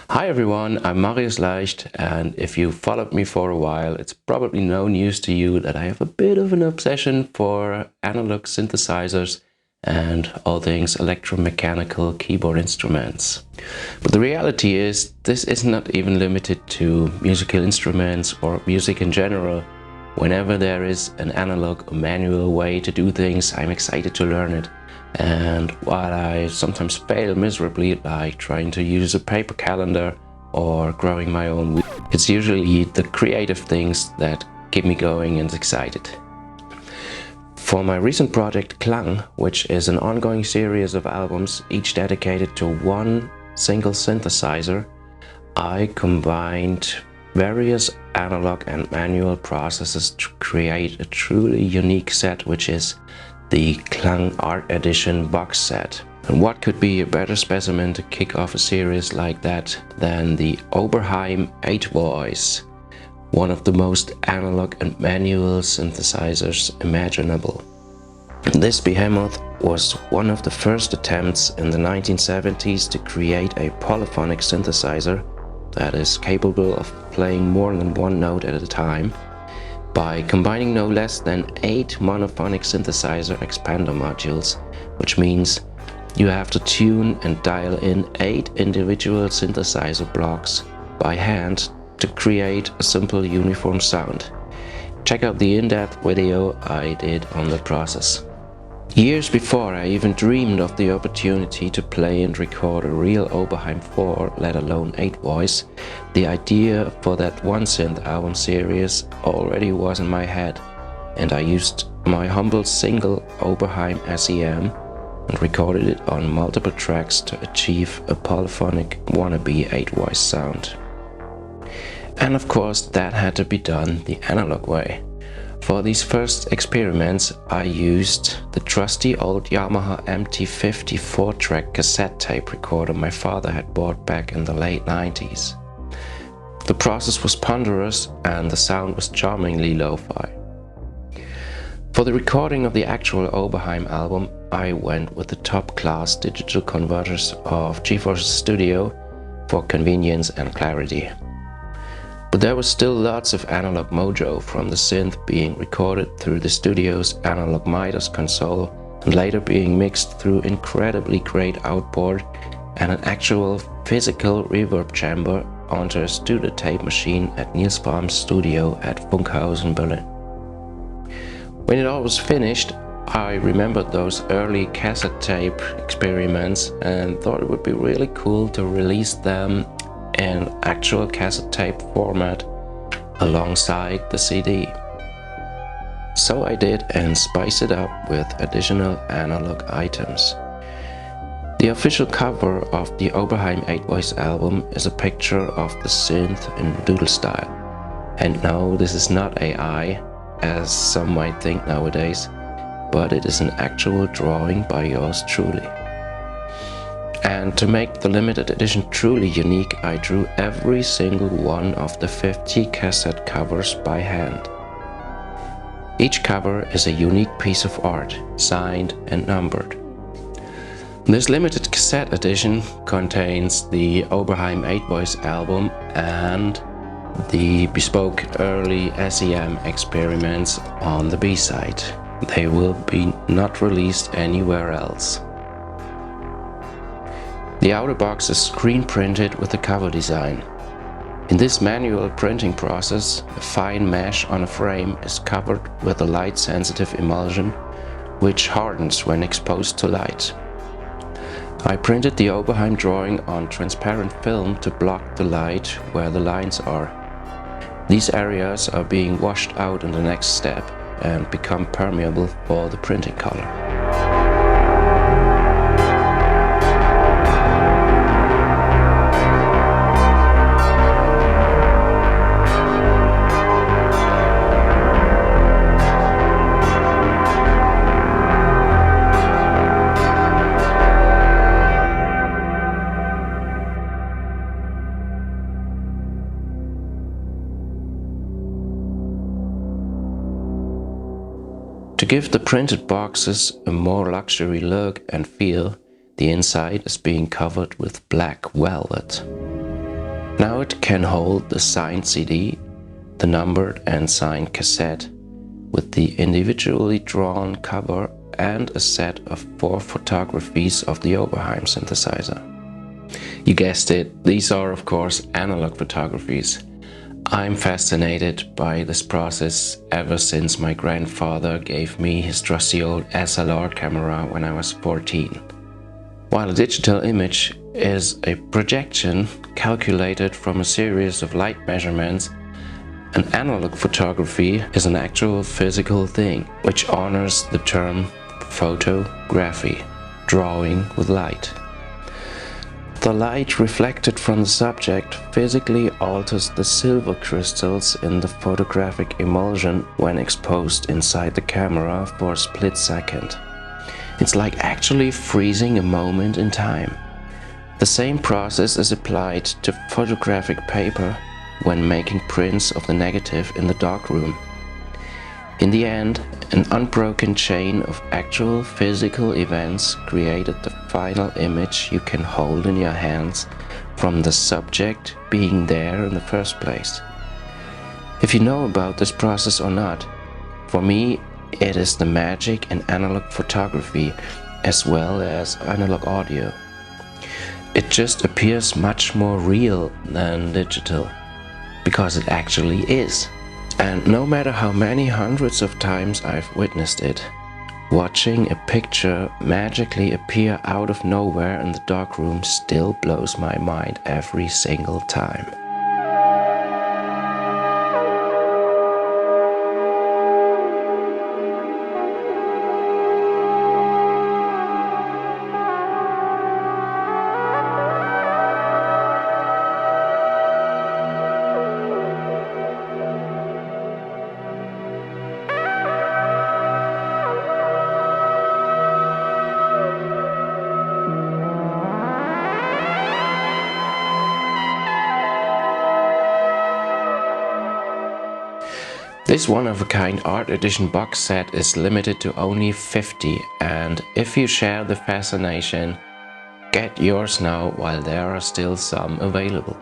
Hi everyone, I'm Marius Leicht, and if you followed me for a while, it's probably no news to you that I have a bit of an obsession for analog synthesizers and all things electromechanical keyboard instruments. But the reality is, this is not even limited to musical instruments or music in general. Whenever there is an analog or manual way to do things, I'm excited to learn it. And while I sometimes fail miserably, like trying to use a paper calendar or growing my own weed, it's usually the creative things that keep me going and excited. For my recent project KLANG, which is an ongoing series of albums, each dedicated to one single synthesizer, I combined various analog and manual processes to create a truly unique set, which is the KLANG Art Edition box set. And what could be a better specimen to kick off a series like that than the Oberheim Eight Voice, one of the most analog and manual synthesizers imaginable. This behemoth was one of the first attempts in the 1970s to create a polyphonic synthesizer that is capable of playing more than one note at a time, by combining no less than 8 monophonic synthesizer expander modules, which means you have to tune and dial in 8 individual synthesizer blocks by hand to create a simple uniform sound. Check out the in-depth video I did on the process. Years before I even dreamed of the opportunity to play and record a real Oberheim 4, let alone 8 voice, the idea for that one synth album series already was in my head, and I used my humble single Oberheim SEM and recorded it on multiple tracks to achieve a polyphonic wannabe 8 voice sound. And of course that had to be done the analog way. For these first experiments, I used the trusty old Yamaha MT50 4-track cassette tape recorder my father had bought back in the late 90s. The process was ponderous and the sound was charmingly lo-fi. For the recording of the actual Oberheim album, I went with the top-class digital converters of GeForce Studio for convenience and clarity. But there was still lots of analog mojo from the synth being recorded through the studio's analog Midas console and later being mixed through incredibly great outboard and an actual physical reverb chamber onto a studio tape machine at Niels Fram's studio at Funkhausen, Berlin. When it all was finished, I remembered those early cassette tape experiments and thought it would be really cool to release them in actual cassette tape format alongside the CD. So I did and spiced it up with additional analog items. The official cover of the Oberheim 8 Voice album is a picture of the synth in doodle style. And no, this is not AI, as some might think nowadays, but it is an actual drawing by yours truly. And to make the limited edition truly unique, I drew every single one of the 50 cassette covers by hand. Each cover is a unique piece of art, signed and numbered. This limited cassette edition contains the Oberheim 8 Voice album and the bespoke early SEM experiments on the B-side. They will be not released anywhere else. The outer box is screen printed with the cover design. In this manual printing process, a fine mesh on a frame is covered with a light-sensitive emulsion, which hardens when exposed to light. I printed the Oberheim drawing on transparent film to block the light where the lines are. These areas are being washed out in the next step and become permeable for the printing color. To give the printed boxes a more luxury look and feel, the inside is being covered with black velvet. Now it can hold the signed CD, the numbered and signed cassette, with the individually drawn cover and a set of 4 photographies of the Oberheim synthesizer. You guessed it, these are of course analog photographies. I'm fascinated by this process ever since my grandfather gave me his trusty old SLR camera when I was 14. While a digital image is a projection calculated from a series of light measurements, an analog photography is an actual physical thing, which honors the term photography, drawing with light. The light reflected from the subject physically alters the silver crystals in the photographic emulsion when exposed inside the camera for a split second. It's like actually freezing a moment in time. The same process is applied to photographic paper when making prints of the negative in the darkroom. In the end, an unbroken chain of actual physical events created the final image you can hold in your hands from the subject being there in the first place. If you know about this process or not, for me it is the magic in analog photography as well as analog audio. It just appears much more real than digital, because it actually is. And no matter how many hundreds of times I've witnessed it, watching a picture magically appear out of nowhere in the darkroom still blows my mind every single time. This one-of-a-kind art edition box set is limited to only 50, and if you share the fascination, get yours now while there are still some available.